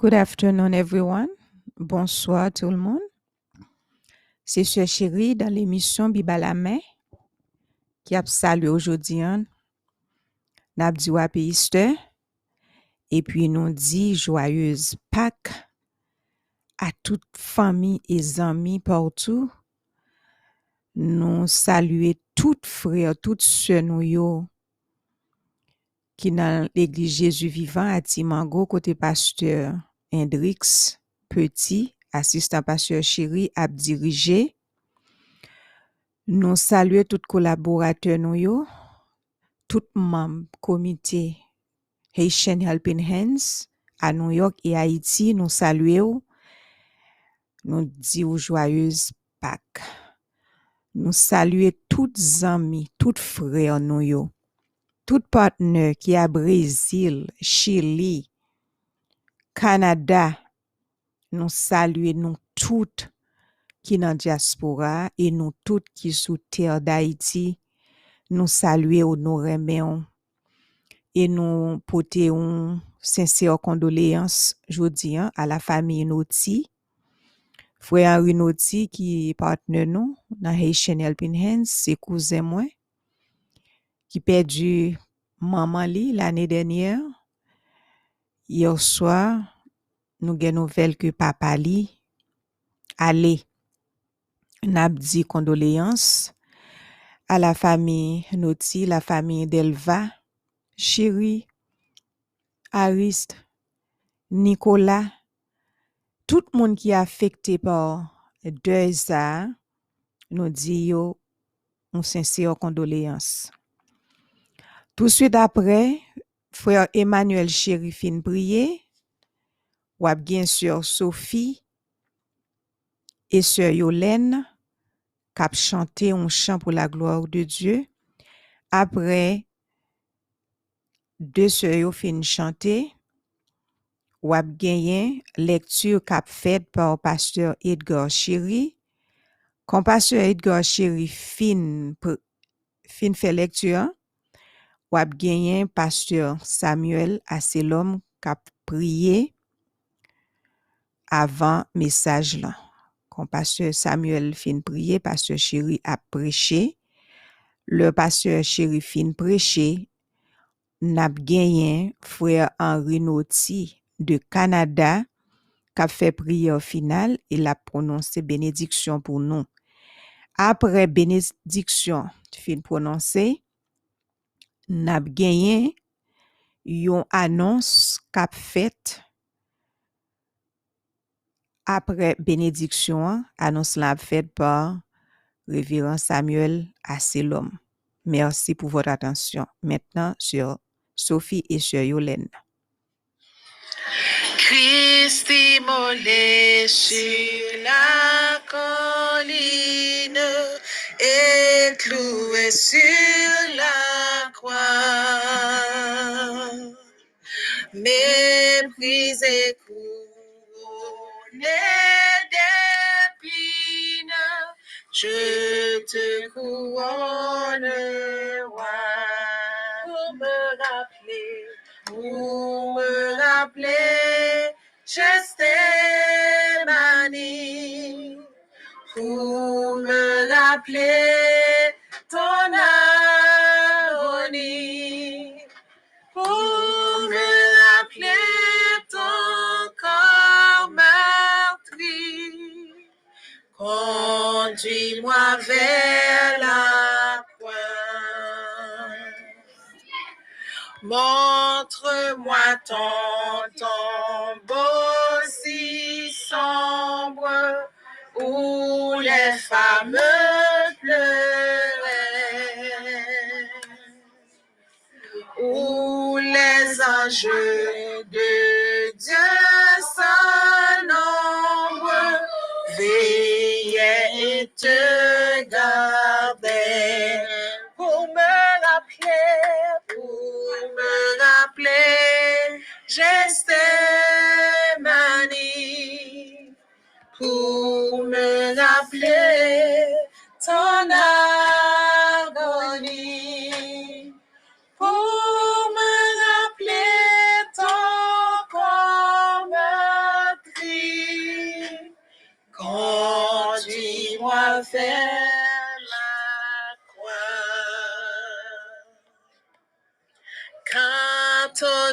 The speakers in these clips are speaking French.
Good afternoon, everyone. Bonsoir tout le monde. C'est Sœur Chérie dans l'émission Bible à la main qui a salué aujourd'hui. N'a dit Happy Easter et puis nous dit joyeuse Pâques à toute famille et amis partout. Nous saluer toutes frères, toutes sœurs nous yo qui dans l'église Jésus vivant à Timango côté pasteur Hendrix Petit, assistant pasteur Chérie a dirigé. Nous saluons tous collaborateurs nous yo, tout membre comité Haitian Helping Hands à New York et Haïti, nous saluons. Nous disons joyeuse Pâques. Nous saluons tous amis, tous frères nous yo, tous partenaires qui à Brésil, Chili, Canada. Nous saluons nous toutes qui dans diaspora et nous toutes qui sous terre d'Haïti. Nous saluons, nous remercions et nous portons sincères condoléances aujourd'hui à la famille Noti, frère Henri Noti qui est partenaire nous dans Haitian Helping Hands, c'est cousin moi qui perdu maman li l'année dernière. Hier soir, nous avons nouvelle que papa li allé. N'a dit condoléances à la famille Noti, la famille Delva, Chérie, Ariste, Nicolas, tout le monde qui est affecté par deuil ça, nous dit yo une sincère condoléance. Tout de suite après, frère Emmanuel Chéri fin prier, ou bien sœur Sophie et sœur Yolène qui chanté un chant pour la gloire de Dieu. Après deux sœurs yo fin chanter, ou gagné lecture qu'a faite par pasteur Edgar Chéri. Quand pasteur Edgar Chéri fin fait lecture, ou gagné pasteur Samuel Asselom qu'a prié avant message là. Quand pasteur Samuel fin prier, pasteur Chéri a prêché. Le pasteur Chéri fin prêché, n'a gagné frère Henri Noti de Canada qui a fait prière finale et l'a prononcé bénédiction pour nous. Après bénédiction fin prononcé, n'a gagné yon annonce qu'a fait après bénédiction, annonce la faite par révérend Samuel Asselom. Merci pour votre attention. Maintenant sur Sophie et sur Yolène. Christ immolé sur la colline et cloué sur la croix, méprisé, couronné d'épines, je te couronne, roi, pour me rappeler Gethsémani, pour me rappeler ton agonie, pour me rappeler ton corps meurtri. Conduis-moi vers la croix. Montre-moi ton tombeau si sombre où les femmes pleuraient, où les anges de Dieu sans nombre veillaient et te gardaient pour me rappeler Gethsémani, pour me rappeler ton agonie, pour me rappeler ton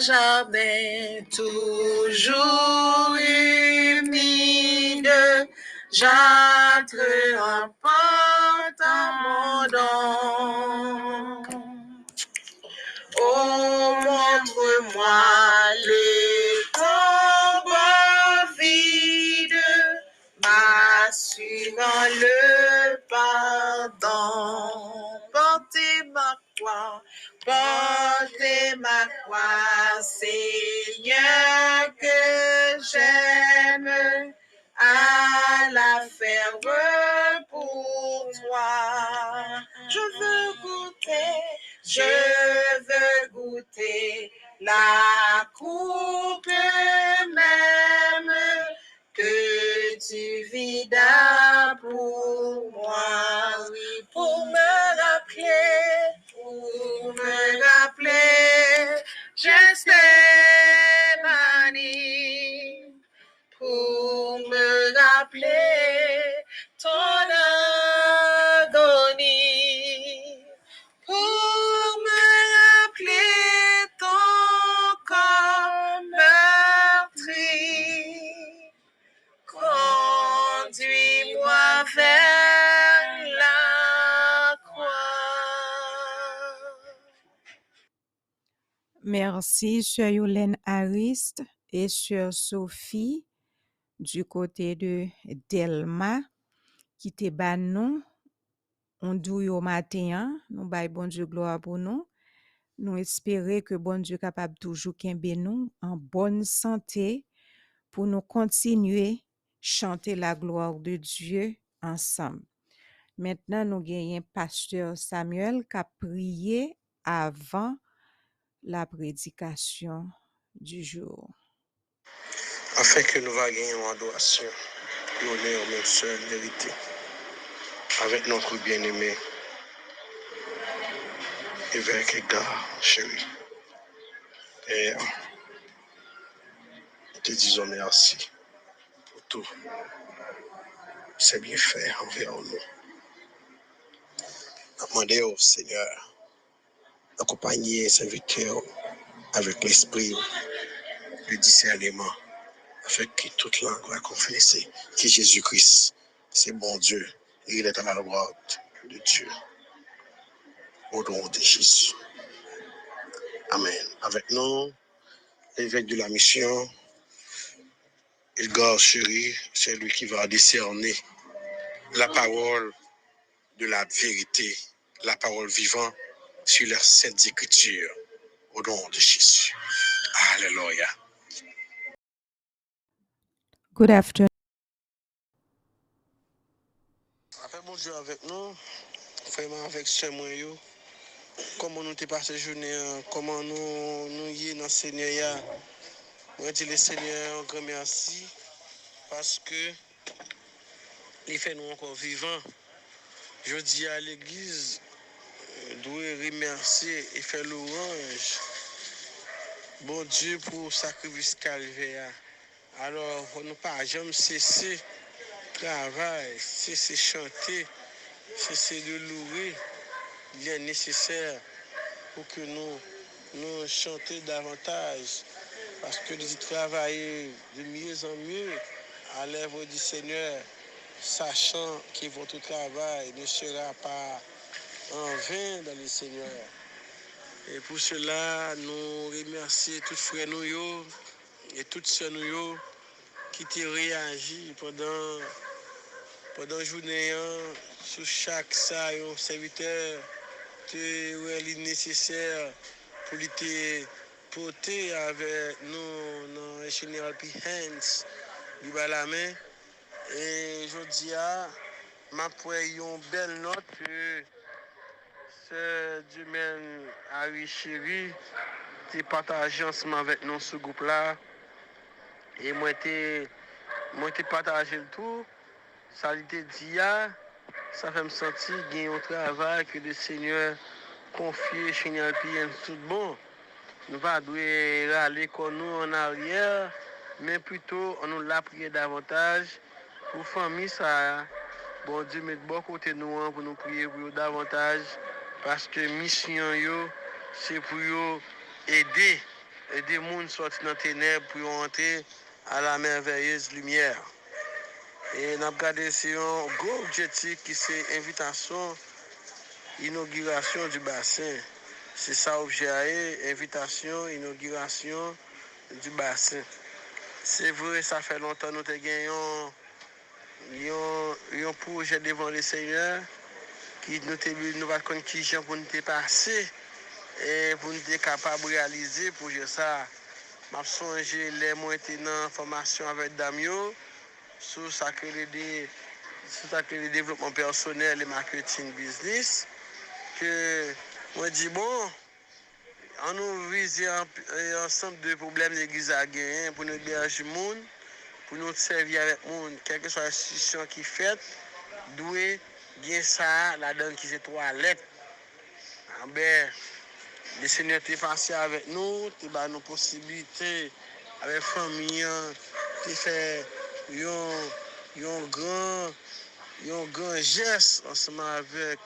jardin, toujours humide, j'entre en porte abondant. Oh, montre-moi les tombeaux vides, m'assurant le pardon. Portez ma croix, Seigneur, que j'aime, à la faire pour toi. Je veux goûter la coupe même que tu vidas pour moi, oui, pour me rappeler, Gethsémani, pour me rappeler ton agonie, pour me rappeler ton corps meurtri. Conduis-moi vers la croix. Merci, Sœur Yolène Ariste et Sœur Sophie du côté de Delma qui te ban nous. On douille au matin, nous bail bon Dieu gloire pour nous. Nous espérons que bon Dieu capable toujours kembe nous en bonne santé pour nous continuer chanter la gloire de Dieu ensemble. Maintenant, nous gagnons pasteur Samuel qui a prié avant la prédication du jour. Afin que nous gagnions en adoration, l'honneur, même seul, vérité, avec notre bien-aimé, évêque Edgar, chéri. Et nous te disons merci pour tout. C'est bien fait envers nous. Demandez au Seigneur d'accompagner ses serviteurs avec l'esprit, le discernement, afin que toute langue va confesser que Jésus-Christ, c'est bon Dieu, et il est à la droite de Dieu. Au nom de Jésus. Amen. Avec nous, l'évêque de la mission, Edgar Chéri, c'est lui qui va décerner la parole de la vérité, la parole vivante sur les saintes écritures. Au nom de Jésus. Alléluia. Good afternoon. Après, bon Dieu avec nous, vraiment avec ce moyen, comment nous t'es passé journée, comment nous y dans le Seigneur. Moi, je dis le Seigneur, un grand merci, parce que il fait nous encore vivants. Je dis à l'église, doit remercier et faire louange. Bon Dieu pour sacrifice calvaire. Alors, on ne pas jamais cesser travail, cesser chanter, cesser de louer. Il est nécessaire pour que nous chantions davantage. Parce que nous travaillons de mieux en mieux à l'œuvre du Seigneur, sachant que votre travail ne sera pas en vain dans le Seigneur. Et pour cela, nous remercions tous frères nous et toutes sœurs nous qui ont réagi pendant la journée sur chaque serviteur est nécessaire pour lui porter avec nous dans le général P-Hands du bas la main. Et je dis à ma une belle note que ce Dumaine Harry Chéri qui partagé ensemble avec nous ce groupe là. Et moi j'ai partagé le tout. Ça lui dit ça fait me sentir qu'il y a un travail que le Seigneur confie chez nous tout bon. Nous ne pas aller comme nous en arrière, mais plutôt on nous l'a prié davantage pour famille ça. Bon Dieu met bon côté nous pour nous prier pour davantage parce que mission yo c'est pour yo aider aider les gens sortir dans les ténèbres pour entrer à la merveilleuse lumière. Et nous avons regardé c'est un gros objectif qui c'est invitation, inauguration du bassin. C'est ça l'objet, invitation, inauguration du bassin. C'est vrai, ça fait longtemps que nous avons un projet devant le Seigneur qui nous va connaître qui gens pour nous passer et pour nous être capable de réaliser le projet ça. Je songe les mois dans formation avec Damio sur le développement personnel et marketing business que moi dis bon on nous vise ensemble de problèmes l'église a gagné pour nous héberger le monde pour nous servir avec le monde quelle que soit l'institution qui fait doit bien ça là-dedans qui c'est 3 lettres. Ben le Seigneur est passé avec nous, il a nos possibilités avec la famille, il fait un grand geste ensemble avec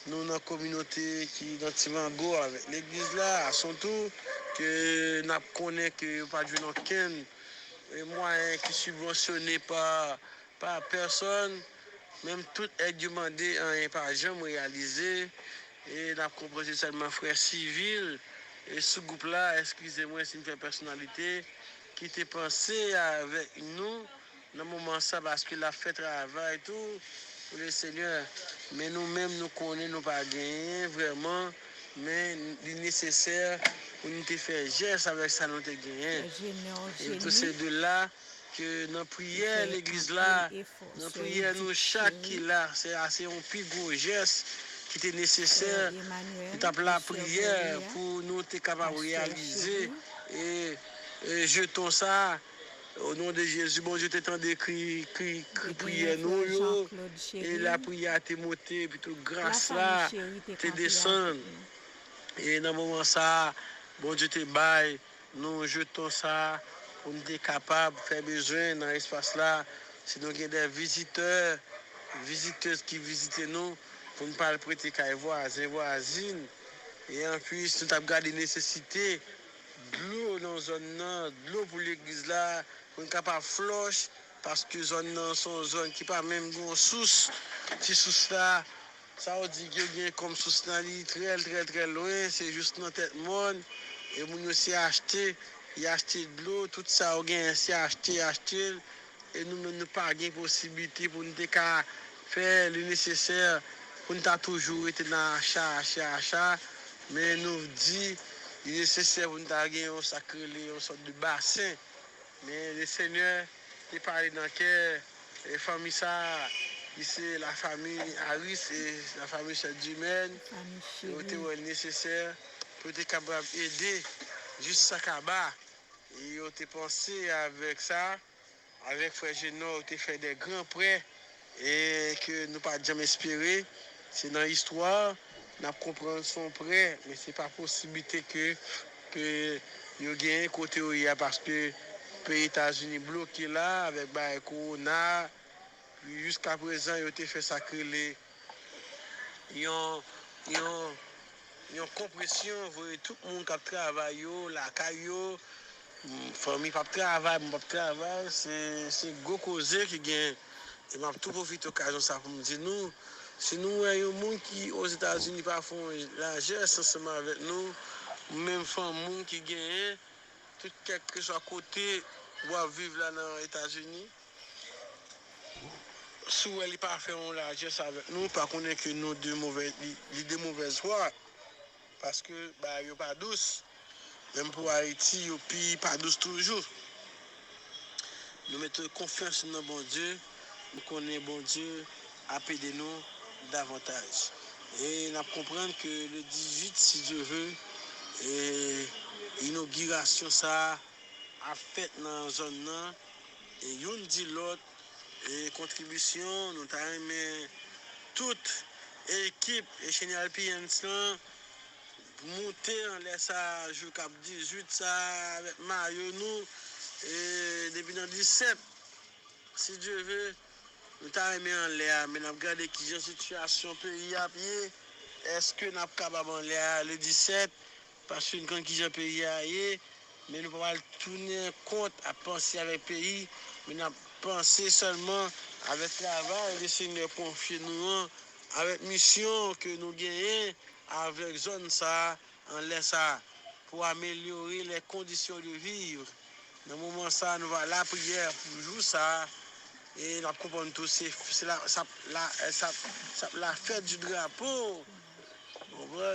nous dans la communauté qui est dans Timango, avec l'église là, à son tour, que nous connaissons que nous pas de aucun moyen qui est subventionné par personne, même tout est demandé en pas jamais réalisé. Et nous avons composé seulement frère civil. Et ce groupe-là, excusez-moi si je fais personnalité, qui était pensé avec nous dans le moment ça parce qu'il a fait travail et tout pour le Seigneur. Mais nous-mêmes, nous connaissons, nous pas gagné vraiment, mais il est nécessaire pour nous faire geste avec ça, nous avons gagné. Et tous ces deux-là, que dans la prière, l'église là, dans la prière, nous, chaque qui là, c'est assez un plus gros geste qui était nécessaire pour la prière pour nous être capables de réaliser et jetons ça au nom de Jésus. Bon Dieu t'étend des prières nous et la prière t'est montée puis toute grâce là t'es descend et dans le moment ça bon Dieu te baille nous jetons ça pour nous être capables de faire besoin dans l'espace là si nous avons des visiteurs qui visitent nous pour ne pas prêter qu'à voisines. Et en plus, nous avons gardé nécessité de l'eau dans la zone, de l'eau pour l'église là, pour ne pas floche, parce que zone sont zone qui pas même une source. Si source là, ça veut dire qu'il y a comme source là, très loin, c'est juste dans tête monde. Et nous aussi acheté, il a acheté de l'eau, tout ça, on a acheté. Et nous n'avons pas de possibilité pour nous faire le nécessaire pour nous toujours été dans l'achat, mais nous dit il est nécessaire pour nous gagner un sacré, une sorte de bassin. Mais le Seigneur est parlé dans le cœur, les familles ça, c'est la famille Harris et la famille Chedjumène, qui ont été nécessaire pour être capable d'aider juste ça là-bas. Et ils ont pensé avec ça, avec Frère Génor, ils ont fait des grands prêts et que nous pas jamais espéré. C'est dans l'histoire, nous comprenons son prêt, mais ce n'est pas possibilité que nous gagnons côté où il y a parce que les États-Unis bloqué là avec le Corona. Jusqu'à présent, ils ont fait sacrer ils ont compression, tout le monde qui travaille, la caillou, famille qui travaille, c'est gros causé qui gagne. Et m'a tout profité d'occasion ça pour me dire nous, si nous avons un monde qui aux États-Unis pas font la geste ensemble avec nous, même famille qui gagne, tout quel que soit côté doit vivre là dans les États-Unis. Si elle n'est pas fait la geste avec nous, par contre que nous de mauvaises voies, parce que bah yo pas douce, même pour Haïti, yo pas douce toujours. Nous mettons confiance dans bon Dieu. Nous connaissons bon Dieu à aider nous davantage. Et nous comprenons que le 18, si Dieu veut, l'inauguration ça a fait dans la zone là. Et on dit l'autre, et contribution, nous avons toute équipe et Général PNC monter en laisse à jusqu'à 18 ça avec Mario nous et depuis dans 17 si Dieu veut nous avons mis en l'air mais nous avons regardé qui est la situation pays à pied est-ce que nous sommes capables en l'air le 17 parce que quand qui est pays à pied mais nous ne pouvons pas tourner compte à penser avec le pays, mais nous penser seulement avec le travail, le Seigneur confie nous, avec la mission que nous gagnons, avec zone ça, en laisse ça, pour améliorer les conditions de vivre. Dans le moment ça, nous allons la prière pour jouer ça. Et nous comprenons tous, c'est la fête du drapeau.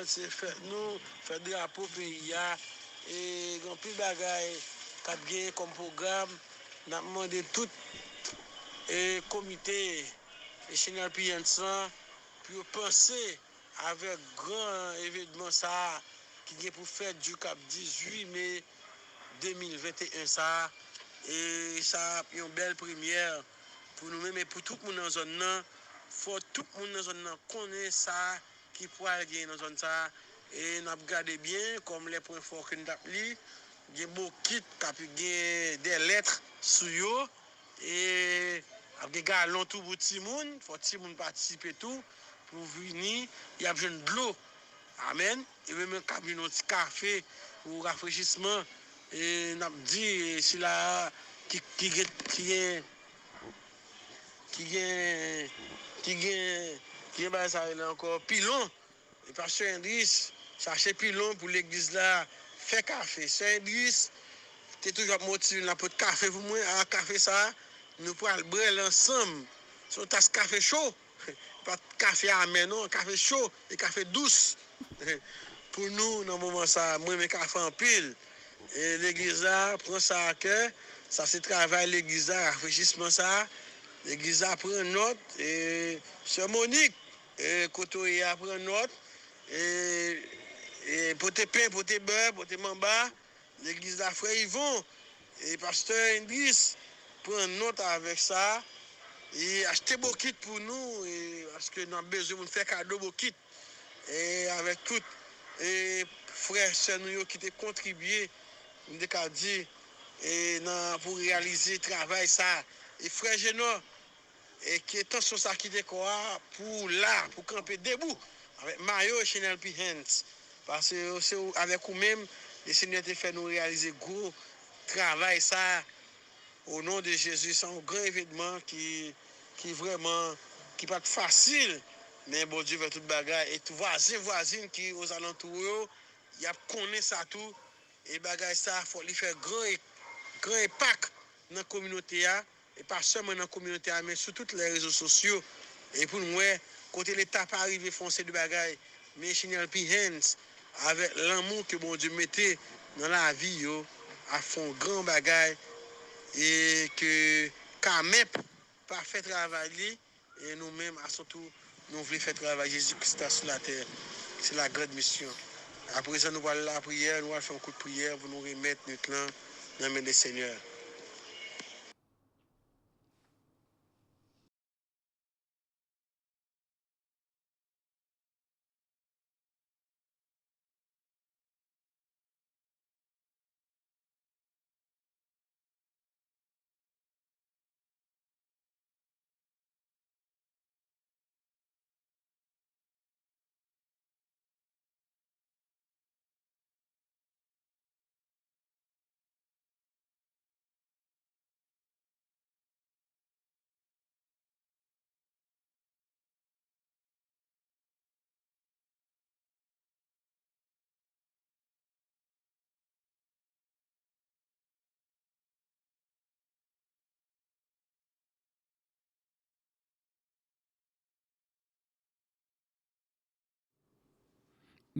C'est fête nous, fête du drapeau pays. Et il y a plus de bagages qui comme programme. Nous avons demandé tout le comité et Chanel Piensan pour penser avec grand événement ça qui est pour fête du Cap 18 mai 2021 ça. Et ça a une belle première pour nous-mêmes et pour tout le monde dans la zone. Il faut tout le monde dans la zone connaître ça, qui pourra gagner dans la zone. Ça. Et nous avons regardé bien, comme les points forts que nous avons lus, il y a beaucoup de kits qui ont des lettres sur eux. Et avec des galons tout pour tout le monde, il faut que tout le monde participe tout pour venir. Il y a besoin de l'eau. Amen. Et même un petit café ou rafraîchissement. Et nous avons dit, c'est là qui est encore pilon. Et pasteur Indris, chercher pilon pour l'église là, fait café. Pasteur Indris, tu es toujours motivé pour le café pour moi, à café ça, nous pourrons le boire ensemble. Sur tasse café chaud, pas de café amer non, café chaud et café douce. Pour nous, dans le moment ça, moi, mes cafés en pile. Et l'église là, prend ça à cœur. Ça, c'est travail l'église là, rafraîchissement ça. L'église là prend note. Et Sœur Monique, côté a prend note. Et pour tes pains, pour tes beurre, pour tes mamba, l'église là, frère Yvon. Et pasteur Indris prend note avec ça. Et acheter beaucoup kit pour nous. Et, parce que nous avons besoin de faire cadeau beaucoup kit. Et avec tout. Et frères, sœurs, nous qui ont contribué, nous avons dit, et pour réaliser le travail, ça. Et frère Génor, et qui est sur ça qui était quoi, pour là, pour camper debout, avec Mario et Chanel P. Hands. Parce que c'est avec vous-même, le Seigneur a fait nous réaliser gros travail, ça, au nom de Jésus. C'est un grand événement qui vraiment, qui pas facile. Mais bon Dieu veut tout bagage. Et tout voisin qui aux alentours, il y a connaît ça tout. Et bagage ça, il faut lui faire grand impact dans la communauté. Et pas seulement dans la communauté, mais sur tous les réseaux sociaux. Et pour nous, côté l'État pas arrivé foncer de bagage, mais Chanel P. Hands, avec l'amour que bon Dieu mettait dans la vie, à fond grand bagage. Et que Kamep pas fait travailler. Et nous-mêmes, à son tour, nous voulons faire travailler Jésus-Christ sur la terre. C'est la grande mission. À présent, nous allons la prière, nous allons faire un coup de prière pour nous remettre notre langue dans les mains du Seigneur.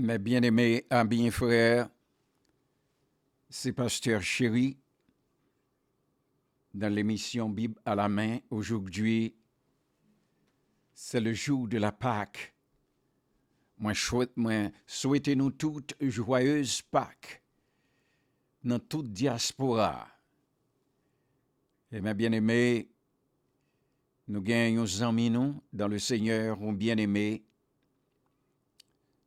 Mes bien-aimés amis et frères, c'est Pasteur Chéri dans l'émission Bible à la main. Aujourd'hui, c'est le jour de la Pâque. Moi, souhaitez-nous toutes joyeuses Pâques dans toute diaspora. Et mes bien-aimés, nous gagnons amis nous dans le Seigneur, on bien-aimés.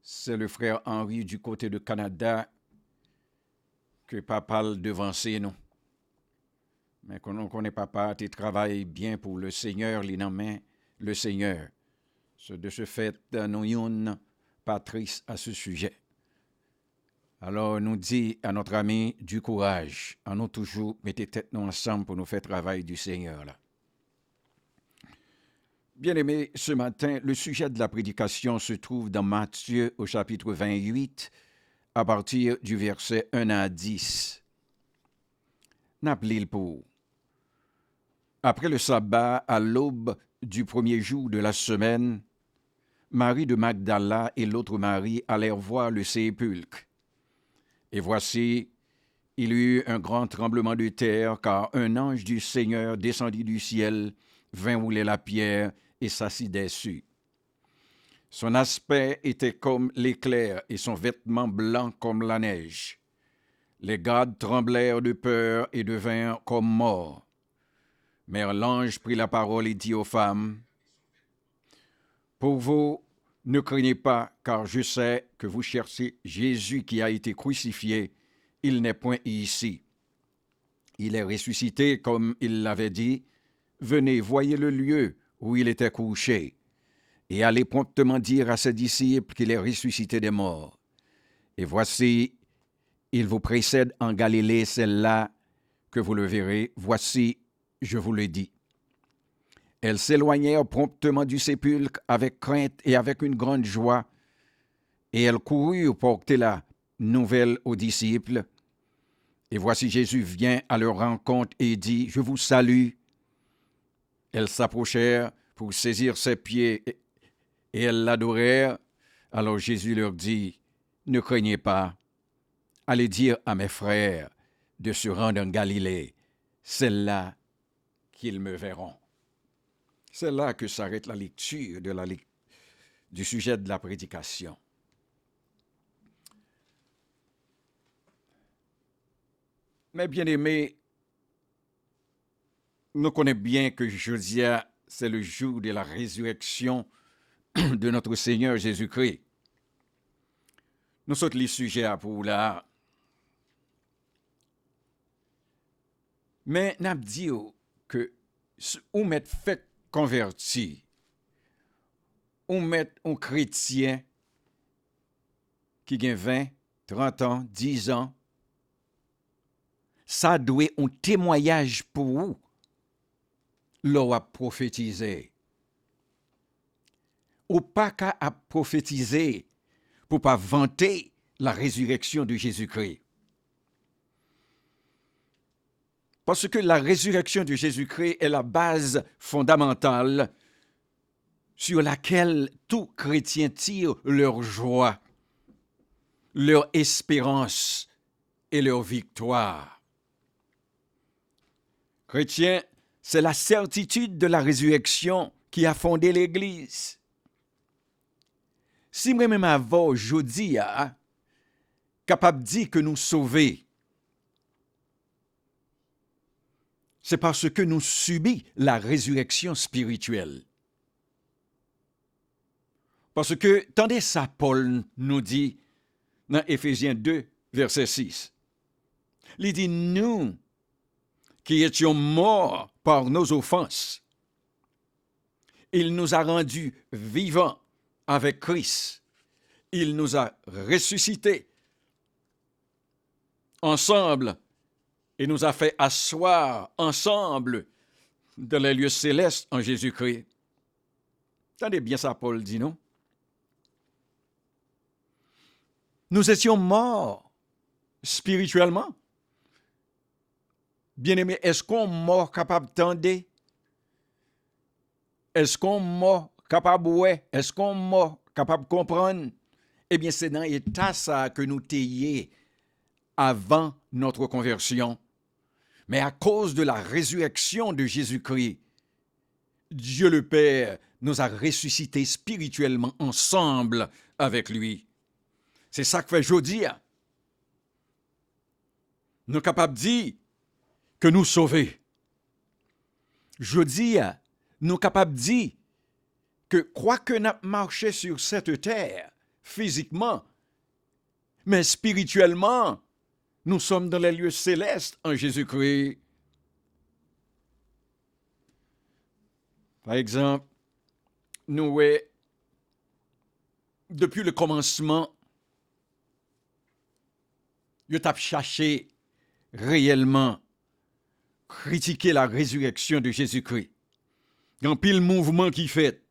C'est le frère Henri du côté de Canada que papa devancé nous. Mais qu'on ne connaît papa, tu travailles bien pour le Seigneur, les mains, le Seigneur. De ce fait, nous avons Patrice à ce sujet. Alors, nous dit à notre ami du courage. À nous toujours, mettez tête nous ensemble pour nous faire travail du Seigneur. Là. Bien-aimés, ce matin, le sujet de la prédication se trouve dans Matthieu au chapitre 28, à partir du verset 1 à 10. N'appelez pour. Après le sabbat, à l'aube du premier jour de la semaine, Marie de Magdala et l'autre Marie allèrent voir le sépulcre. Et voici, il y eut un grand tremblement de terre, car un ange du Seigneur descendit du ciel, vint rouler la pierre et s'assit dessus. Son aspect était comme l'éclair et son vêtement blanc comme la neige. Les gardes tremblèrent de peur et devinrent comme morts. Mais l'ange prit la parole et dit aux femmes, « Pour vous, ne craignez pas, car je sais que vous cherchez Jésus qui a été crucifié. Il n'est point ici. Il est ressuscité comme il l'avait dit. Venez, voyez le lieu où il était couché, et allez promptement dire à ses disciples qu'il est ressuscité des morts. Et voici, il vous précède en Galilée, celle-là que vous le verrez. Voici, je vous le dis. » Elles s'éloignèrent promptement du sépulcre avec crainte et avec une grande joie, et elles coururent porter la nouvelle aux disciples. Et voici Jésus vient à leur rencontre et dit, « Je vous salue. » Elles s'approchèrent pour saisir ses pieds, et elles l'adorèrent. Alors Jésus leur dit, « Ne craignez pas. Allez dire à mes frères de se rendre en Galilée. C'est là qu'ils me verront. » C'est là que s'arrête la lecture du sujet de la prédication. Mais bien aimés, nous connaissons bien que jeudi, c'est le jour de la résurrection de notre Seigneur Jésus-Christ. Nous sommes les sujets à pour là. Mais nous disons que on met fait converti, on met un chrétien qui a 20, 30 ans, 10 ans, ça doit un témoignage pour vous, l'on a prophétisé. Ou pas qu'à prophétiser pour pas vanter la résurrection de Jésus-Christ. Parce que la résurrection de Jésus-Christ est la base fondamentale sur laquelle tout chrétien tire leur joie, leur espérance et leur victoire. Chrétien, c'est la certitude de la résurrection qui a fondé l'Église. Si moi-même avant jeudi, capable de dire que nous sauvons, c'est parce que nous subissons la résurrection spirituelle. Parce que, tendez ça, Paul nous dit dans Éphésiens 2, verset 6. Il dit, nous qui étions morts par nos offenses, il nous a rendus vivants avec Christ. Il nous a ressuscités ensemble et nous a fait asseoir ensemble dans les lieux célestes en Jésus-Christ. Entendez bien ça, Paul dit, non? Nous étions morts spirituellement. Bien-aimés, est-ce qu'on est mort capable d'entendre? Est-ce qu'on est mort capable de voir? Est-ce qu'on est mort capable de comprendre? Eh bien, c'est dans l'état ça que nous étions avant notre conversion. Mais à cause de la résurrection de Jésus-Christ, Dieu le Père nous a ressuscités spirituellement ensemble avec lui. C'est ça que fait aujourd'hui. Nous sommes capables de dire que nous sauvons. Jeudi, nous sommes capables de dire que quoi que nous marché sur cette terre, physiquement, mais spirituellement, nous sommes dans les lieux célestes en Jésus-Christ. Par exemple, nous, depuis le commencement, Yo t'a cherché réellement critiquer la résurrection de Jésus-Christ. Il y a un pile mouvement qui fait.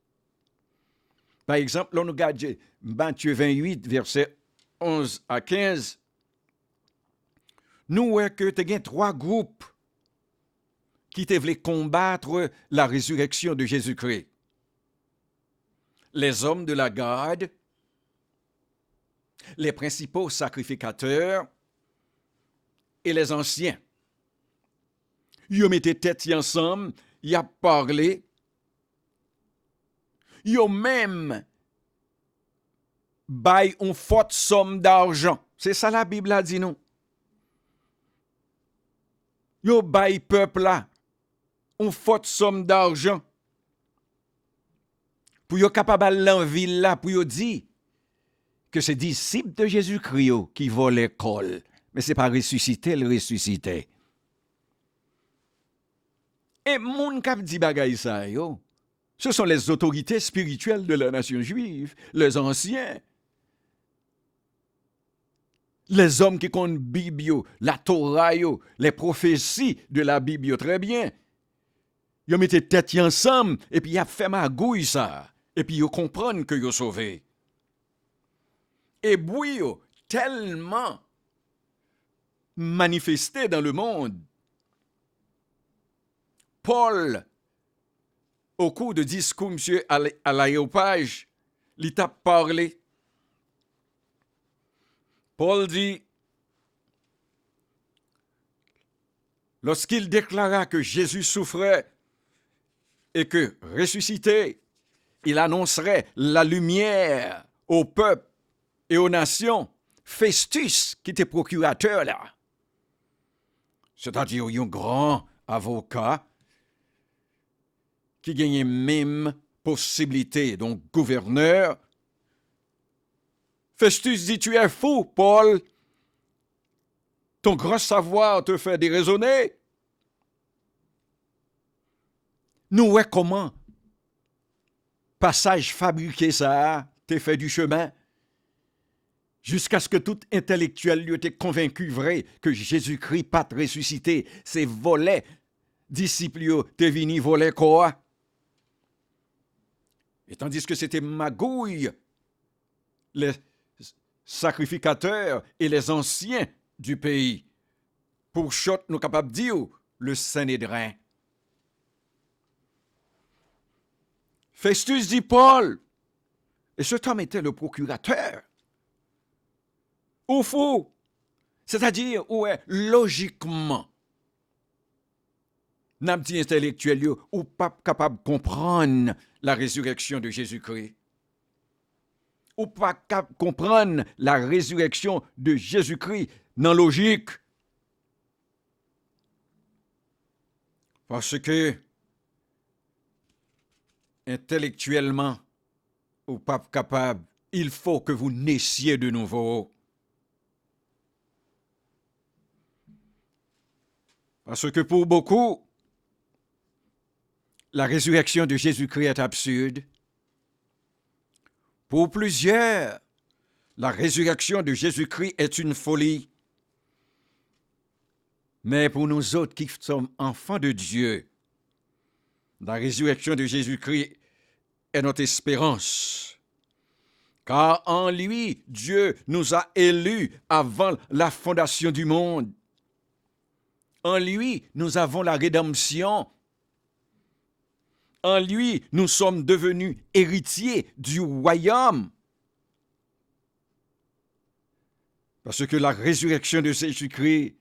Par exemple, là, nous regardons Matthieu 28, verset 11 à 15. Nous voyons que tu as 3 groupes qui te voulaient combattre la résurrection de Jésus-Christ. Les hommes de la garde, les principaux sacrificateurs et les anciens. Ils mettaient tête ensemble, ils ont parlé. Ils ont même baillé une forte somme d'argent. C'est ça la Bible a dit, non? Ils ont baillé peuple là une forte somme d'argent pour être capable d'aller en ville là, pour dire que c'est disciples de Jésus-Christ qui volent l'école. Mais ce n'est pas ressuscité, le ressuscité. Et moun kap di bagay sa yo, ce sont les autorités spirituelles de la nation juive, les anciens, les hommes qui connaissent la Bible, la Torah, les prophéties de la Bible, très bien. Ils mettent tête ensemble et puis ils ont fait magouille ça. Et puis ils comprennent que ils sont sauvés. Et puis tellement manifesté dans le monde. Paul, au cours de discours, monsieur, à l'aéropage, il t'a parlé. Paul dit, lorsqu'il déclara que Jésus souffrait et que ressuscité, il annoncerait la lumière au peuple et aux nations. Festus, qui était procurateur là, c'est-à-dire un grand avocat qui gagnait même possibilité, donc gouverneur. Festus dit, tu es fou, Paul. Ton grand savoir te fait déraisonner. Nous voyons comment passage fabriqué ça t'es fait du chemin jusqu'à ce que tout intellectuel lui ait convaincu vrai que Jésus-Christ pas ressuscité, c'est volé. Disciples t'es venu voler quoi? Et tandis que c'était magouille, les sacrificateurs et les anciens du pays, pour chot nous capables de dire le Sanhédrin. Festus dit Paul, et cet homme était le procurateur. Ou faux, c'est-à-dire, ouais, logiquement, n'a dit intellectuel ou pas capable de comprendre la résurrection de Jésus-Christ. Ou pas capable de comprendre la résurrection de Jésus-Christ dans la logique. Parce que intellectuellement, ou pas capable, il faut que vous naissiez de nouveau. Parce que pour beaucoup, la résurrection de Jésus-Christ est absurde. Pour plusieurs, la résurrection de Jésus-Christ est une folie. Mais pour nous autres qui sommes enfants de Dieu, la résurrection de Jésus-Christ est notre espérance. Car en lui, Dieu nous a élus avant la fondation du monde. En lui, nous avons la rédemption. En lui, nous sommes devenus héritiers du royaume. Parce que la résurrection de Jésus-Christ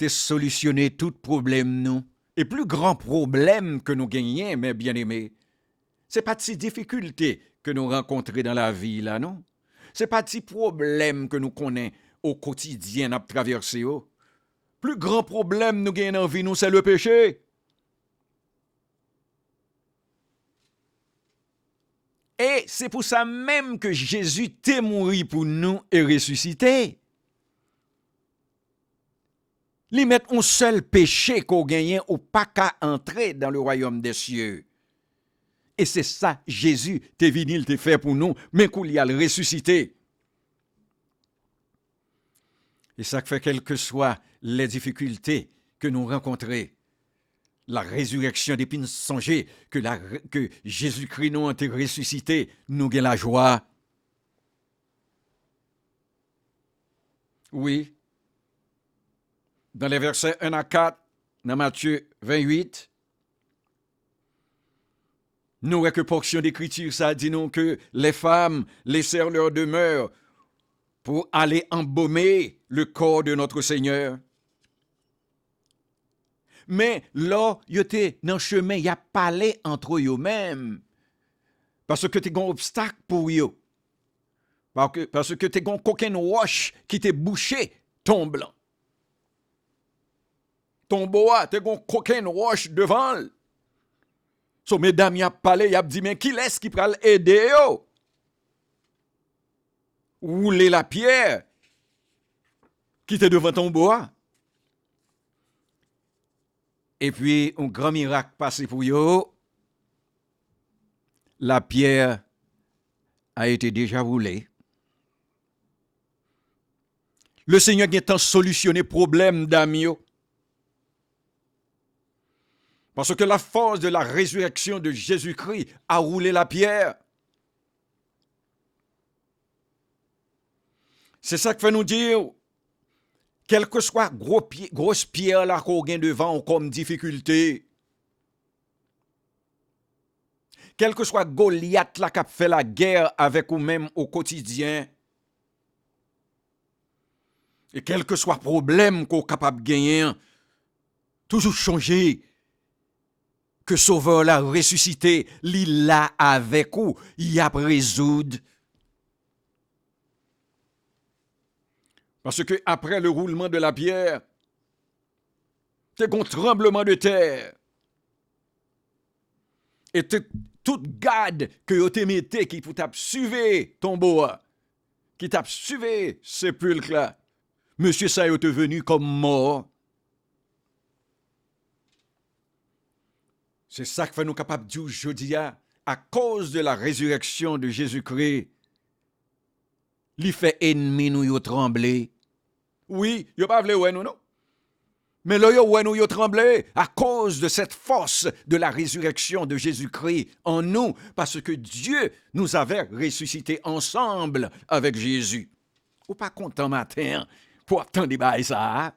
a solutionné tout problème, nous. Et plus grand problème que nous gagnons, mes bien-aimés, ce n'est pas de ces difficultés que nous rencontrons dans la vie, là, non? Ce n'est pas de ces problèmes que nous connaissons au quotidien à traverser. Plus grand problème nous gagnons dans la vie, nous, c'est le péché. Et c'est pour ça même que Jésus t'est mort pour nous et ressuscité. Li met un seul péché qu'on gagne ou pas qu'à entrer dans le royaume des cieux. Et c'est ça, Jésus t'est venu, t'est fait pour nous, mais qu'on y a le ressuscité. Et ça fait quelles que soient les difficultés que nous rencontrons, la résurrection des pins songer que Jésus-Christ nous a été ressuscité, nous avons la joie. Oui. Dans les versets 1 à 4, dans Matthieu 28, nous voyons que portion d'écriture, ça dit nous que les femmes laissèrent leur demeure pour aller embaumer le corps de notre Seigneur. Mais là, ils étaient dans le chemin, ils parlaient entre eux-mêmes. Parce que tu as un obstacle pour eux. Parce que tu as aucune roche qui t'est bouché ton blanc. Ton bois, tu as aucune roche devant. So, mesdames, y a parlé, y a dit, mais qui est-ce qui peut aider yo? Rouler la pierre qui était devant ton bois. Et puis, un grand miracle passé pour yo. La pierre a été déjà roulée. Le Seigneur a tant solutionné problème d'amis. Parce que la force de la résurrection de Jésus-Christ a roulé la pierre. C'est ça que fait nous dire, quelle que soit grosse pierre là qu'on gagne devant comme difficulté, quel que soit Goliath là qui a fait la guerre avec ou même au quotidien, et quel que soit problème qu'on est capable de gagner, toujours changer, que Sauveur l'a ressuscité, il l'a avec vous, il a résoudre. Parce que après le roulement de la pierre, c'est un tremblement de terre. Et toute garde que vous te mettez qui vous t'a suivi ton bois, qui t'a suivi sépulcre là, monsieur ça est venu comme mort. C'est ça que fait nous capables de dire aujourd'hui, à cause de la résurrection de Jésus-Christ, il fait ennemi nous yo trembler. Oui, yo pas vle ouais nous non. Mais là yo ouais nous yo trembler à cause de cette force de la résurrection de Jésus-Christ en nous parce que Dieu nous avait ressuscités ensemble avec Jésus. Ou pas content matin pour attendre des ça.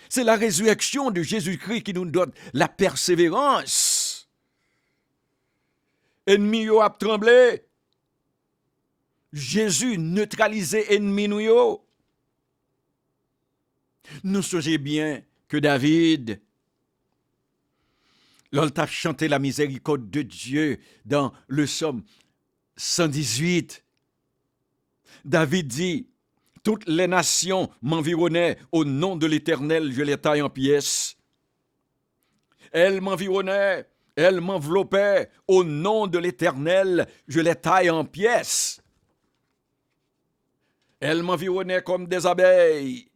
C'est la résurrection de Jésus-Christ qui nous donne la persévérance. Ennemi yo a tremblé. Jésus neutralisé ennemi nous yo. Nous songez bien que David, lorsqu'il a chanté la miséricorde de Dieu dans le psaume 118, David dit, toutes les nations m'environnaient, au nom de l'Éternel, je les taille en pièces. Elles m'environnaient, elles m'enveloppaient, au nom de l'Éternel, je les taille en pièces. Elles m'environnaient comme des abeilles,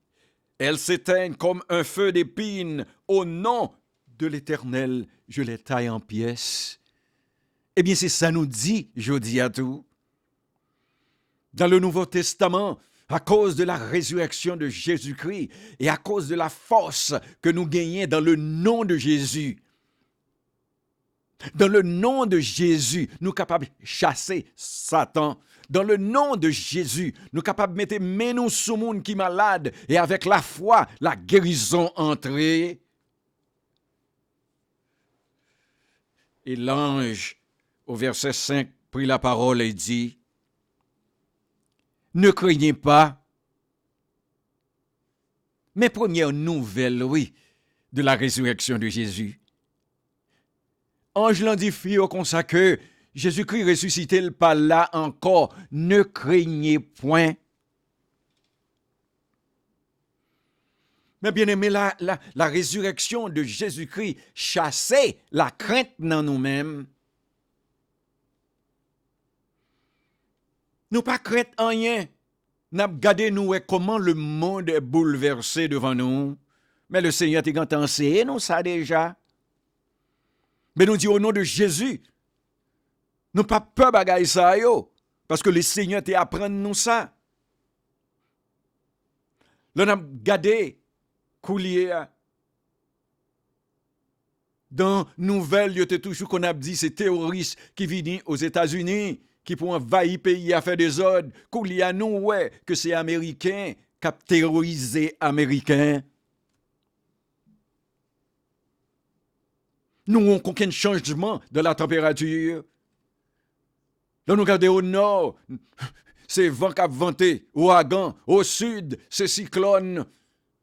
elles s'éteignent comme un feu d'épines, au nom de l'Éternel, je les taille en pièces. Eh bien, c'est ça nous dit, je dis à tout. Dans le Nouveau Testament, à cause de la résurrection de Jésus-Christ et à cause de la force que nous gagnons dans le nom de Jésus. Dans le nom de Jésus, nous sommes capables de chasser Satan. Dans le nom de Jésus, nous sommes capables de mettre nous sur le monde qui est malade et avec la foi, la guérison entrée. Et l'ange, au verset 5, prit la parole et dit, ne craignez pas. Mais première nouvelle, oui, de la résurrection de Jésus. Ange l'en dit, fille, comme ça que Jésus-Christ ressuscité le pas là encore. Ne craignez point. Mais bien aimé, la résurrection de Jésus-Christ chassait la crainte dans nous-mêmes. Nous pas crainte en rien. Nous regardé nous comment le monde est bouleversé devant nous. Mais le Seigneur t'a enseigné nous ça déjà. Mais nous dit au nom de Jésus, nous pas peur bagaille ça yo, parce que le Seigneur t'a apprendre nous ça. L'on a gardé coulier. Dans nouvelle, il y a toujours qu'on a dit c'est terroriste qui viennent aux États-Unis, qui pour envahir le pays à faire des ordres. Coulier nous ouais que c'est américain qui a terrorisé américain. Nous n'avons aucun changement de la température. Là, nous regardons au nord, c'est vent qui a venté, ouragan. Au sud, c'est cyclone.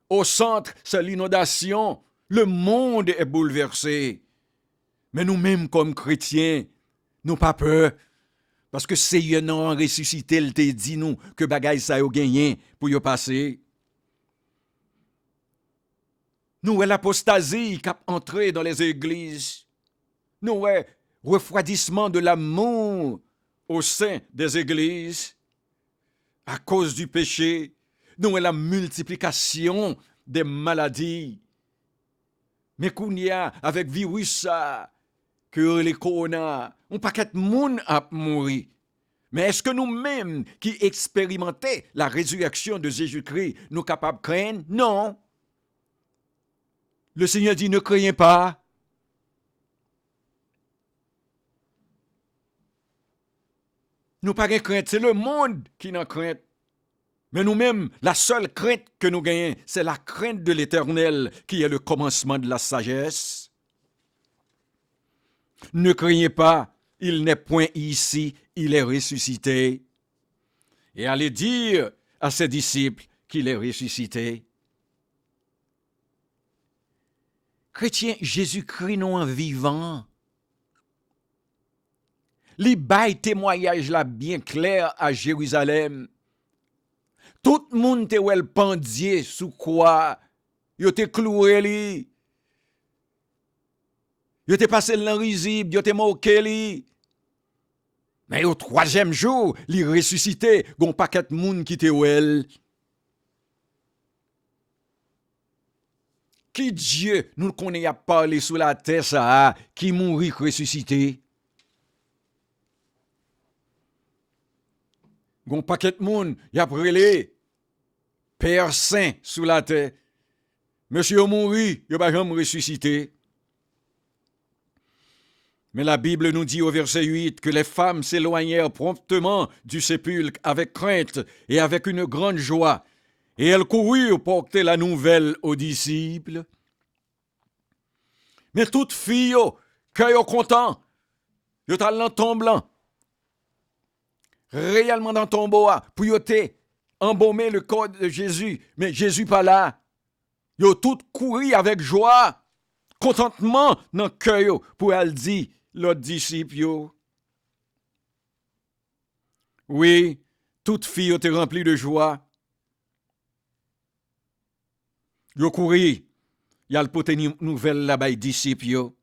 Au centre, c'est l'inondation. Le monde est bouleversé. Mais nous-mêmes, comme chrétiens, nous pas peur. Parce que c'est un an ressuscité, il te dit nous que bagaille ça a gagné pour y passer. Nous, l'apostasie qui a entré dans les églises. Nous, refroidissement de l'amour au sein des églises à cause du péché. Nous, la multiplication des maladies. Mais qu'on y a avec virus ça, que les corona, on paquet de monde a mourir. Mais est-ce que nous-mêmes qui expérimentons la résurrection de Jésus-Christ, nous capables de craindre? Non. Le Seigneur dit, ne craignez pas. Nous pas de crainte, c'est le monde qui n'a crainte. Mais nous-mêmes, la seule crainte que nous gagnons, c'est la crainte de l'Éternel, qui est le commencement de la sagesse. Ne craignez pas, il n'est point ici, il est ressuscité. Et allez dire à ses disciples qu'il est ressuscité. Chrétien, Jésus-Christ non en vivant. Li bail témoignage là bien clair à Jérusalem. Tout le monde te wel pendier sous quoi? Yo te cloué li. Yo te passé l'an risible, yo te moqué li. Mais au troisième jour, li ressuscité, gon paquet de monde qui te wel. Qui Dieu nous connaît à parler sous la terre ça, qui mourit ressuscité? Gon paquet de monde, y a brûlé. Père Saint sous la terre. Monsieur mouri, il va jamais ressusciter. Mais la Bible nous dit au verset 8 que les femmes s'éloignèrent promptement du sépulcre avec crainte et avec une grande joie. Et elles coururent porter la nouvelle aux disciples. Mais toutes filles, cœur content, yo talent tombant, réellement dans ton bois, pour yo te embaumer le corps de Jésus. Mais Jésus pas là. Yo tout couru avec joie, contentement dans le cœur pour aller dire l'autre disciple yo. Oui, toute fille était remplie de joie. Yo couru, y a le poté nouvelle là-bas disciple yo.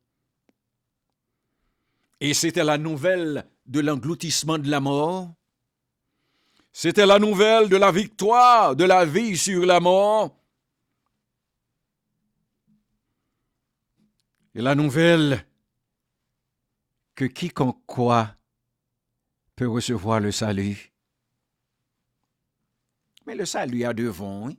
Et c'était la nouvelle de l'engloutissement de la mort. C'était la nouvelle de la victoire, de la vie sur la mort. Et la nouvelle que quiconque croit peut recevoir le salut. Mais le salut a devant, oui.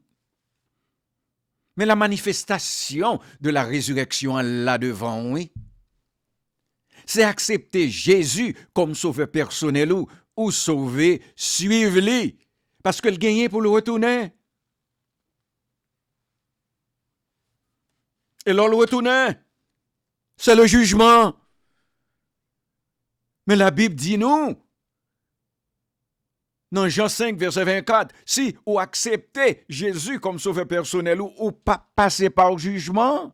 Mais la manifestation de la résurrection là devant, oui. C'est accepter Jésus comme sauveur personnel ou sauver, suivre-le, parce que le gagné pour le retourner. Et là, le retourner, c'est le jugement. Mais la Bible dit nous, dans Jean 5, verset 24, si vous acceptez Jésus comme sauveur personnel ou pas passer par le jugement.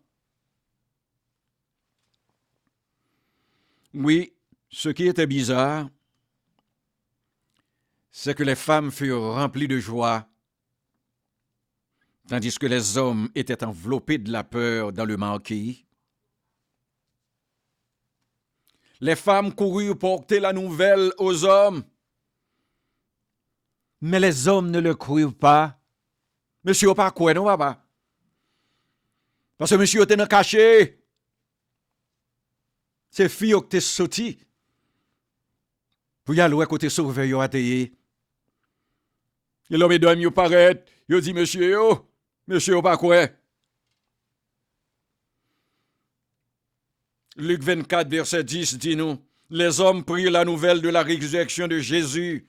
Oui, ce qui était bizarre, c'est que les femmes furent remplies de joie, tandis que les hommes étaient enveloppés de la peur dans le maquis. Les femmes coururent porter la nouvelle aux hommes, mais les hommes ne le crurent pas. Monsieur, pas quoi, non, papa? Parce que monsieur était caché. C'est fille qui t'est sorti. Pour y aller à côté sauver, yo ateye. Et l'homme est doit mieux paraître. Yo dit, monsieur, yo, Monsieur, ou pas quoi? Luc 24, verset 10 dit nous, les hommes prirent la nouvelle de la résurrection de Jésus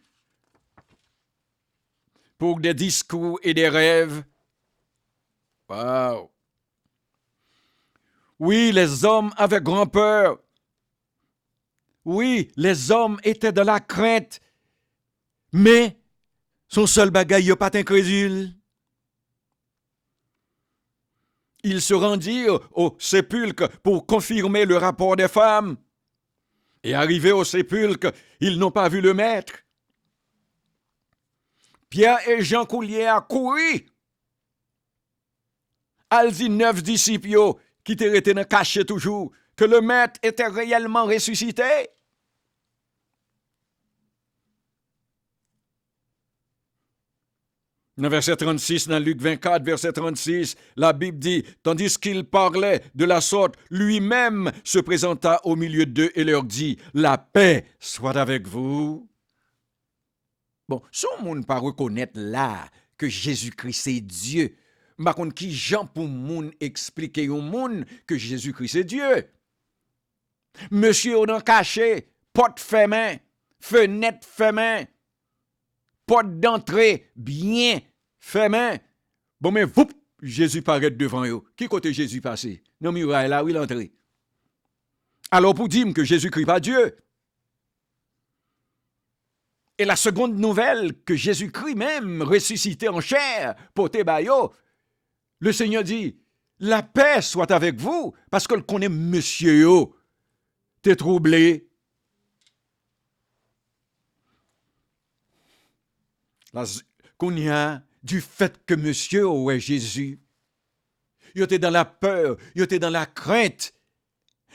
pour des discours et des rêves. Wow. Oui, les hommes avaient grand peur. Oui, les hommes étaient dans la crainte. Mais son seul bagage, il n'y a pas d'incrédule. Ils se rendirent au sépulcre pour confirmer le rapport des femmes. Et arrivés au sépulcre, ils n'ont pas vu le maître. Pierre et Jean Coulier a couru. Al dit 9 disciples qui étaient restés dans cachet toujours, que le maître était réellement ressuscité. Dans verset 36, dans Luc 24, verset 36, la Bible dit, tandis qu'il parlait de la sorte, lui-même se présenta au milieu d'eux et leur dit, la paix soit avec vous. Bon, si on ne peut pas reconnaître là que Jésus-Christ est Dieu, par contre, qui Jean pour moun expliquer au monde que Jésus-Christ est Dieu? Monsieur, on a caché, porte fermée, fenêtre fermée, porte d'entrée bien fermée. Bon, mais vous, Jésus paraît devant vous. Qui côté Jésus passé? Non, mais là où il est entré. Alors, pour dire que Jésus-Christ pas Dieu. Et la seconde nouvelle, que Jésus-Christ même ressuscité en chair, porté bayo, le Seigneur dit, la paix soit avec vous, parce que le connaît monsieur yo, t'es troublé. Qu'on y a du fait que monsieur ouais Jésus, il était dans la peur, il était dans la crainte,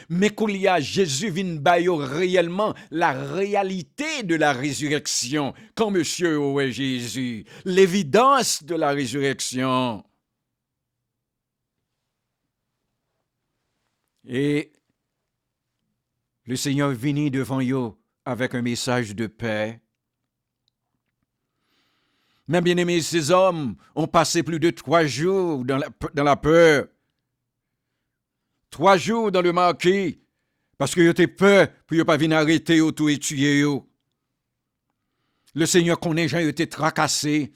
mais qu'on y a Jésus vient bailler réellement la réalité de la résurrection, quand monsieur ouais Jésus, l'évidence de la résurrection. Et le Seigneur vient devant vous avec un message de paix. Mais bien aimés, ces hommes ont passé plus de 3 jours dans la peur. 3 jours dans le marquis, parce qu'ils étaient peur pour ne pas venir arrêter ou tout et tuer. Le Seigneur connaît, gens étaient tracassés.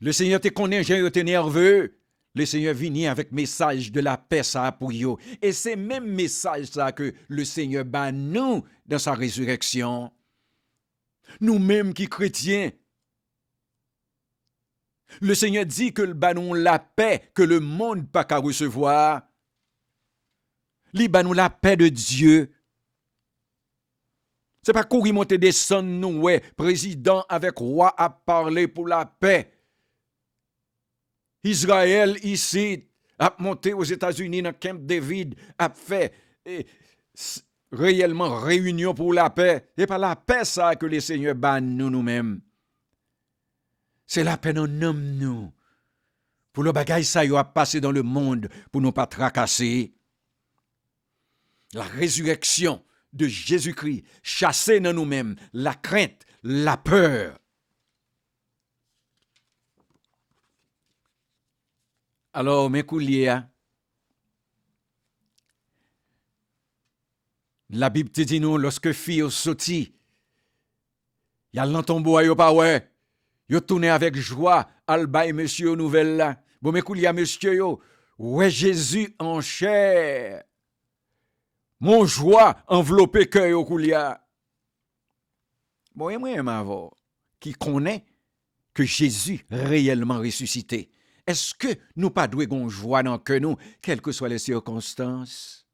Le Seigneur te connaît, gens étaient nerveux. Le Seigneur vient avec message de la paix ça pour eux. Et c'est même message ça que le Seigneur bat nous dans sa résurrection. Nous-mêmes qui chrétiens, le Seigneur dit que le banon la paix que le monde pas qu'à recevoir. Il banon la paix de Dieu. C'est pas courir monter descendre nous ouais, président avec roi a parlé pour la paix. Israël ici a monté aux États-Unis dans Camp David a fait réellement réunion pour la paix. Et pas la paix ça que le Seigneur bat nous-mêmes. C'est la paix dans nous. Pour le bagage ça y a passé dans le monde pour nous pas tracasser. La résurrection de Jésus-Christ chasser dans nous-mêmes la crainte, la peur. Alors, mes couliers, la Bible te dit nous, lorsque fille sorti, y a l'entombeau yo pas ouais. Yo tourné avec joie, alba et monsieur nouvelle là. Bon, mes couliers, monsieur yo, ouais Jésus en chair. Mon joie enveloppé cœur yo couliers. Bon, et moi, m'avons qui connaît que Jésus réellement ressuscité. Est-ce que nous pas doué gon joie dans que nous, quelles que soient les circonstances?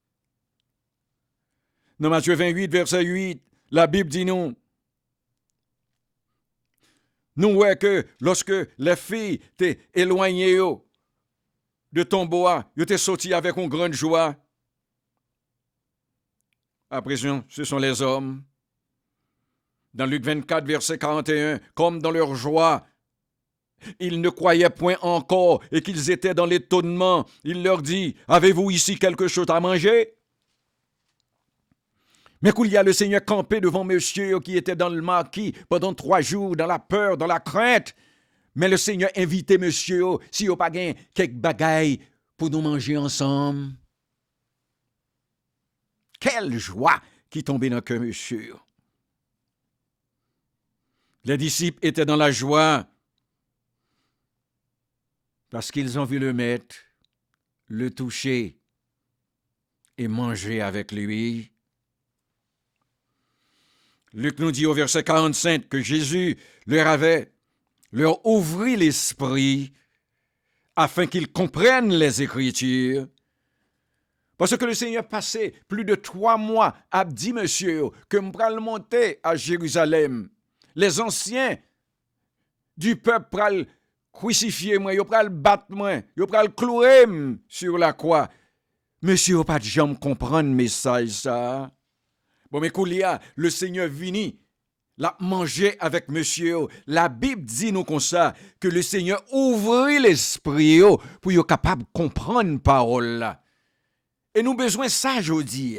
Dans Matthieu 28, verset 8, la Bible dit nous ouais que lorsque les filles t'es éloignées de ton bois, yo t'es sorti avec une grande joie. Après, ce sont les hommes. Dans Luc 24, verset 41, comme dans leur joie, ils ne croyaient point encore et qu'ils étaient dans l'étonnement. Il leur dit, avez-vous ici quelque chose à manger? Mais qu'il y a le Seigneur campé devant monsieur qui était dans le maquis pendant 3 jours, dans la peur, dans la crainte. Mais le Seigneur invitait monsieur, si vous pas gain quelques bagailles pour nous manger ensemble. Quelle joie qui tombait dans le cœur, monsieur. Les disciples étaient dans la joie parce qu'ils ont vu le maître, le toucher et manger avec lui. Luc nous dit au verset 45 que Jésus leur ouvrit l'esprit afin qu'ils comprennent les Écritures. Parce que le Seigneur passait plus de 3 mois à dire, monsieur, que je vais monter à Jérusalem. Les anciens du peuple pral crucifier moi, ils pral battre moi, ils pral clouer sur la croix. Monsieur, vous pas de jamais comprendre le message ça. Bon, mais Koulia, le Seigneur vini, l'a mangé avec monsieur. La Bible dit nous comme ça, que le Seigneur ouvrit l'esprit pour être capable de comprendre la parole là. Et nous besoin ça, aujourd'hui.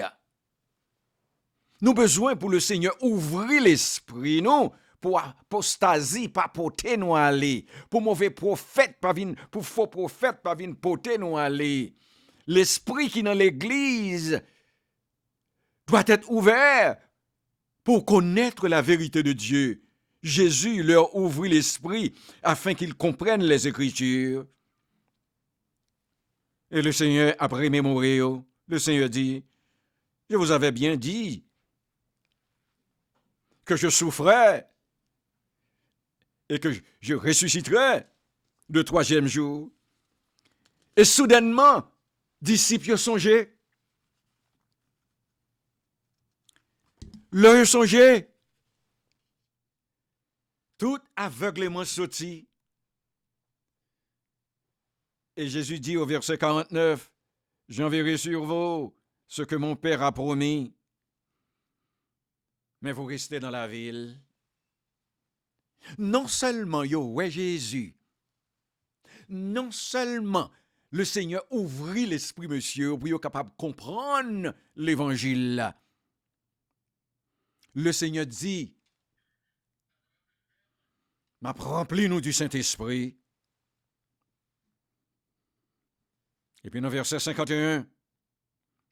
Nous besoin pour le Seigneur ouvrir l'esprit, non? Pour apostasie, pas porter nous aller. Pour mauvais prophète, pas vin, pour faux prophète, pas vin porter nous aller. L'esprit qui est dans l'église doit être ouvert pour connaître la vérité de Dieu. Jésus leur ouvrit l'esprit afin qu'ils comprennent les Écritures. Et le Seigneur, après mémorial, le Seigneur dit, je vous avais bien dit que je souffrais et que je ressusciterais le 3e jour. Et soudainement, disciples songé. L'œil songé. Tout aveuglément sorti. Et Jésus dit au verset 49, j'enverrai sur vous ce que mon Père a promis. Mais vous restez dans la ville. Non seulement Jésus, non seulement le Seigneur ouvrit l'esprit, monsieur, pour être capable de comprendre l'évangile. Le Seigneur dit, m'a rempli-nous du Saint-Esprit. Et puis dans le verset 51,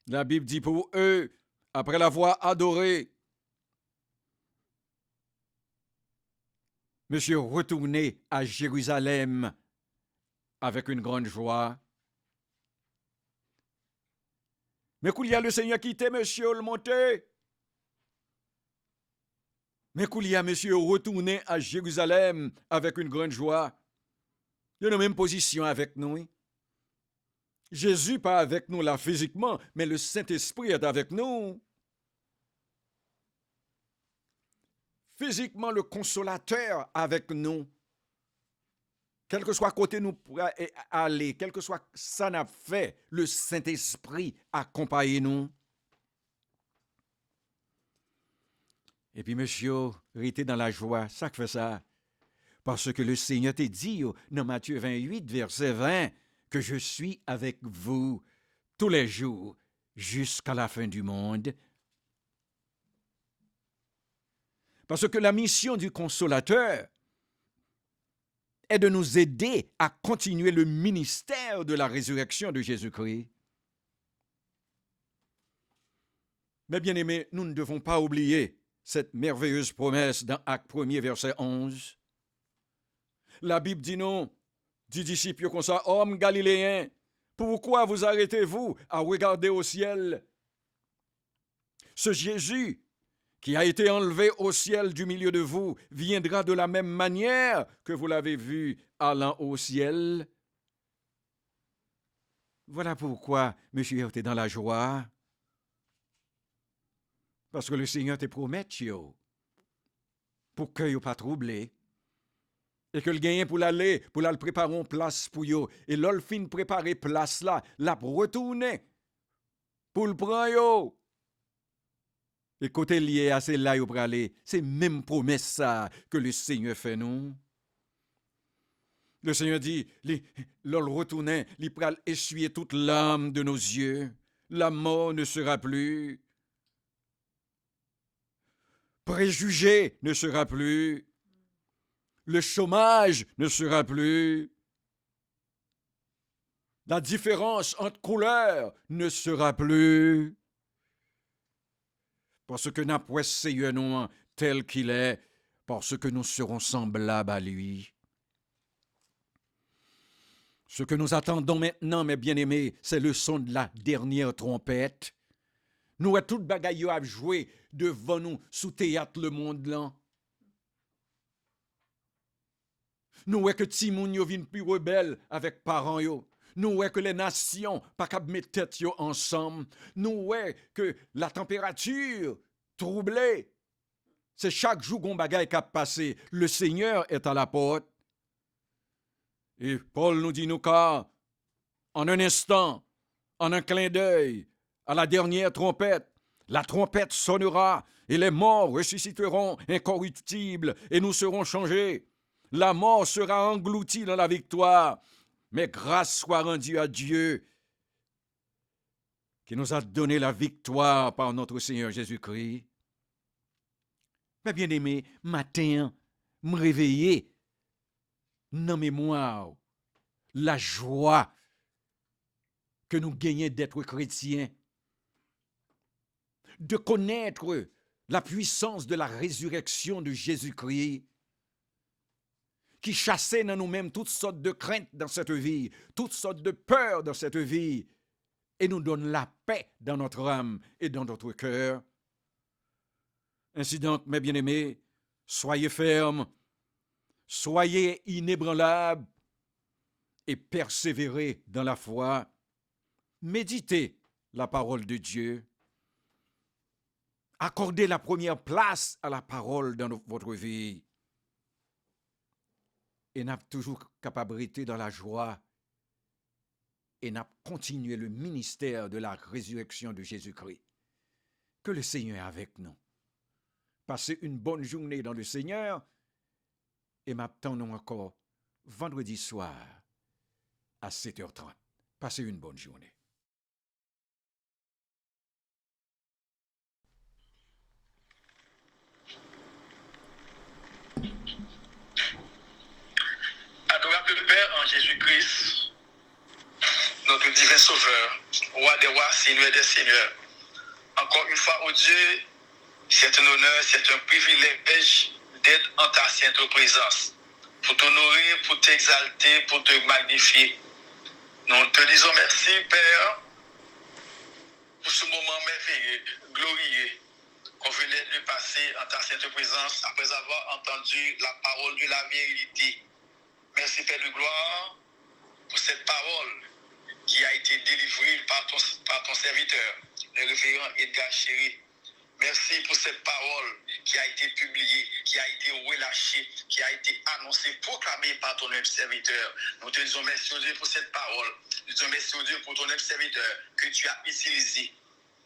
la Bible dit pour eux, après l'avoir adoré, monsieur retourné à Jérusalem avec une grande joie. Mais qu'il y a le Seigneur quitté, monsieur, le monté. Mais qu'il y a monsieur retourné à Jérusalem avec une grande joie. Il est dans la même position avec nous. Jésus pas avec nous là physiquement, mais le Saint-Esprit est avec nous. Physiquement, le consolateur avec nous. Quel que soit côté nous aller, quel que soit ça n'a fait, le Saint-Esprit accompagne nous. Et puis, monsieur, restez dans la joie. Ça fait ça. Parce que le Seigneur t'a dit dans Matthieu 28, verset 20, que je suis avec vous tous les jours jusqu'à la fin du monde. Parce que la mission du consolateur est de nous aider à continuer le ministère de la résurrection de Jésus-Christ. Mais bien aimés, nous ne devons pas oublier cette merveilleuse promesse dans Acte 1er, verset 11. La Bible dit non, dit disciples comme ça, hommes galiléens, pourquoi vous arrêtez-vous à regarder au ciel? Ce Jésus qui a été enlevé au ciel du milieu de vous viendra de la même manière que vous l'avez vu allant au ciel. Voilà pourquoi, monsieur, tu es dans la joie. Parce que le Seigneur te promet, pour que vous ne pas troublé. Et que le gagnant pour l'aller préparer une place pour vous. Et l'ol fin préparer place là, la retourner pour le prendre. Et côté lié à celle-là, vous aller, c'est même promesse ça que le Seigneur fait nous. Le Seigneur dit, l'ol retourner, il pral essuyer toute l'âme de nos yeux. La mort ne sera plus. Préjugé ne sera plus. Le chômage ne sera plus. La différence entre couleurs ne sera plus. Parce que nous avons Seigneur nous tel qu'il est, parce que nous serons semblables à lui. Ce que nous attendons maintenant, mes bien-aimés, c'est le son de la dernière trompette. Nous avons tout bagaille à jouer devant nous sous théâtre le monde là. Nous voyons que Timoun yo vin plus rebelle avec parents yo. Nous voyons que les nations pas qu'à mettre tête yo ensemble. Nous voyons que la température troublée. C'est chaque jour qu'on bagaille qui a passé. Le Seigneur est à la porte. Et Paul nous dit nous car en un instant, en un clin d'œil, à la dernière trompette, la trompette sonnera et les morts ressusciteront incorruptibles et nous serons changés. La mort sera engloutie dans la victoire. Mais grâce soit rendue à Dieu qui nous a donné la victoire par notre Seigneur Jésus-Christ. Mais bien aimé, matin, me réveiller, dans mémoire, la joie que nous gagnons d'être chrétiens, de connaître la puissance de la résurrection de Jésus-Christ, qui chassait dans nous-mêmes toutes sortes de craintes dans cette vie, toutes sortes de peurs dans cette vie, et nous donne la paix dans notre âme et dans notre cœur. Ainsi donc, mes bien-aimés, soyez fermes, soyez inébranlables et persévérez dans la foi. Méditez la parole de Dieu. Accordez la première place à la parole dans votre vie. Et n'a toujours capacité dans la joie et n'a continué le ministère de la résurrection de Jésus-Christ. Que le Seigneur est avec nous. Passez une bonne journée dans le Seigneur et m'attendons encore vendredi soir à 7h30. Passez une bonne journée. Adorable Père en Jésus-Christ, notre divin Sauveur, Roi des rois, Seigneur des seigneurs. Encore une fois, oh Dieu, c'est un honneur, c'est un privilège d'être en ta sainte présence, pour t'honorer, pour t'exalter, pour te magnifier. Nous te disons merci, Père, pour ce moment merveilleux, glorieux, qu'on venait de passer en ta sainte présence après avoir entendu la parole de la vérité. Merci, Père de gloire, pour cette parole qui a été délivrée par ton serviteur, le révérend Edgar Chéri. Merci pour cette parole qui a été publiée, qui a été relâchée, qui a été annoncée, proclamée par ton même serviteur. Nous te disons merci, Dieu, pour cette parole. Nous te disons merci, Dieu, pour ton même serviteur que tu as utilisé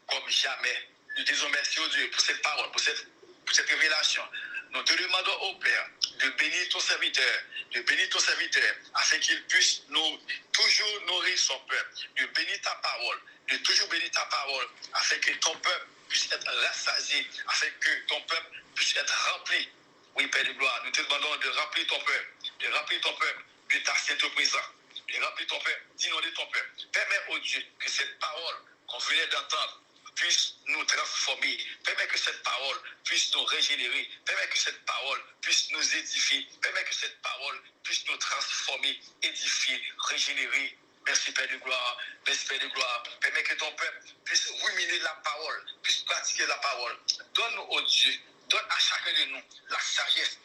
comme jamais. Nous te disons merci, Dieu, pour cette parole, pour cette révélation. Nous te demandons au Père de bénir ton serviteur, afin qu'il puisse toujours nourrir son peuple, de bénir ta parole, de toujours bénir ta parole, afin que ton peuple puisse être rassasié, afin que ton peuple puisse être rempli. Oui, Père de gloire, nous te demandons de remplir ton peuple de ta sainte présence, de remplir ton peuple, d'inonder ton peuple. Permets, oh Dieu, que cette parole qu'on venait d'entendre puisse nous transformer. Permets que cette parole puisse nous régénérer. Permets que cette parole puisse nous édifier. Permets que cette parole puisse nous transformer, édifier, régénérer. Merci Père de gloire. Merci Père de gloire. Permets que ton peuple puisse ruminer la parole, puisse pratiquer la parole. Donne-nous, oh Dieu, donne à chacun de nous la sagesse,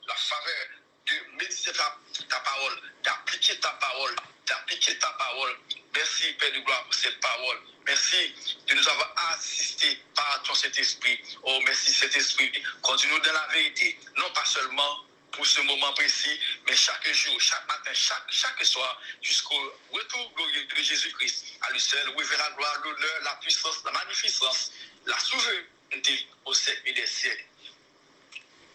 la faveur de méditer ta parole, d'appliquer ta parole, Merci, Père de gloire, pour cette parole. Merci de nous avoir assistés par ton Saint-Esprit. Oh, merci, Saint-Esprit. Conduis-nous dans la vérité, non pas seulement pour ce moment précis, mais chaque jour, chaque matin, chaque soir, jusqu'au retour glorieux de Jésus-Christ. À lui seul, oui, verra la gloire, l'honneur, la puissance, la magnificence, la souveraineté au siècle des siècles.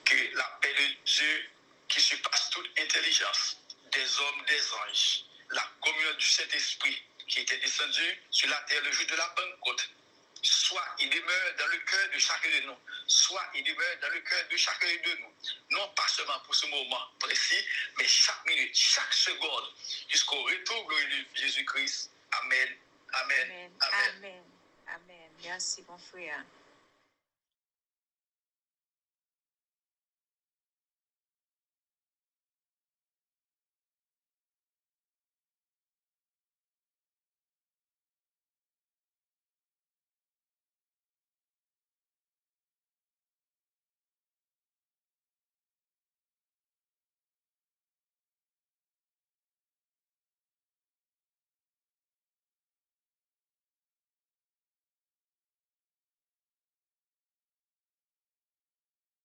Que la paix de Dieu, qui surpasse toute intelligence, des hommes, des anges, la communion du Saint-Esprit qui était descendu sur la terre le jour de la Pentecôte, soit il demeure dans le cœur de chacun de nous, soit il demeure dans le cœur de chacun de nous. Non pas seulement pour ce moment précis, mais chaque minute, chaque seconde, jusqu'au retour glorieux de Jésus-Christ. Amen. Amen. Amen. Amen. Amen. Amen. Merci, mon frère.